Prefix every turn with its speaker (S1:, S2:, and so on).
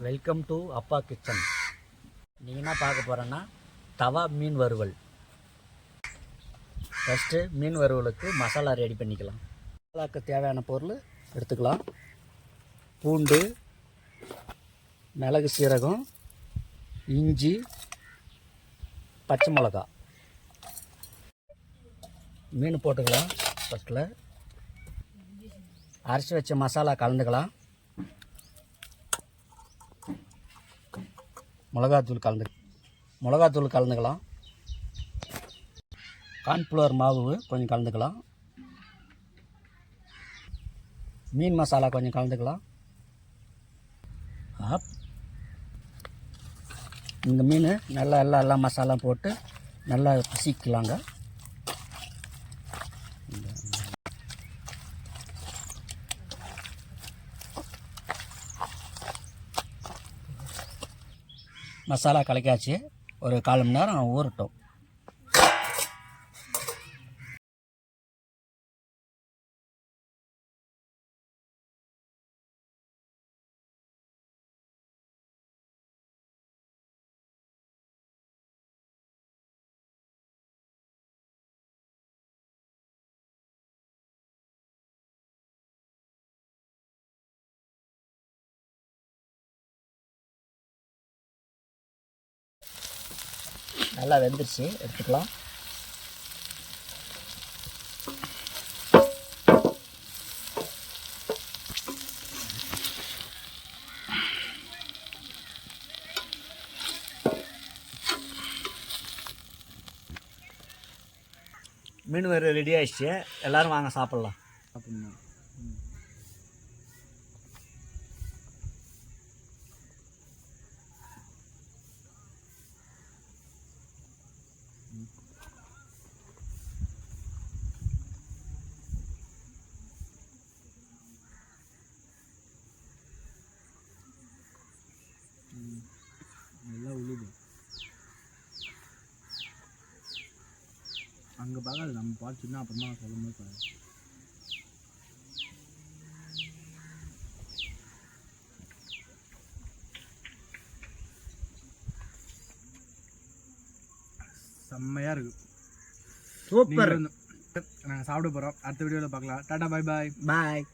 S1: Welcome to அப்பா kitchen. நீங்கள் என்ன பார்க்க போகிறேன்னா தவா மீன் வறுவல். ஃபஸ்ட்டு மீன் வறுவலுக்கு மசாலா ரெடி பண்ணிக்கலாம். மசாலாவுக்கு தேவையான பொருள் எடுத்துக்கலாம். பூண்டு, மிளகு, சீரகம், இஞ்சி, பச்சை மிளகா. மீன் போட்டுக்கலாம். ஃபஸ்ட்டில் அரைச்சி வச்ச மசாலா கலந்துக்கலாம். மிளகாத்தூள் கலந்துக்கலாம். கார்ன்ஃப்ளவர் மாவு கொஞ்சம் கலந்துக்கலாம். மீன் மசாலா கொஞ்சம் கலந்துக்கலாம். இந்த மீன் நல்லா எல்லா மசாலா போட்டு நல்லா பிசிக்கலாங்க. மசாலா கலக்காச்சு. ஒரு 1/4 மணி நேரம் ஊறட்டும். நல்லா வெந்துருச்சு, எடுத்துக்கலாம். மீன் வேறு ரெடி ஆகிடுச்சு. எல்லோரும் வாங்க சாப்பிட்லாம். அப்படின்னா நல்லா உழுது. அங்கே பார்க்காது, நம்ம பார்த்துன்னா அப்புறமா சொல்லும்போது பாரு. செம்மையாக இருக்குது. சூப்பர். நாங்கள் சாப்பிட போகிறோம். அடுத்த வீடியோவில் பார்க்கலாம். டாடா, பாய் பாய்.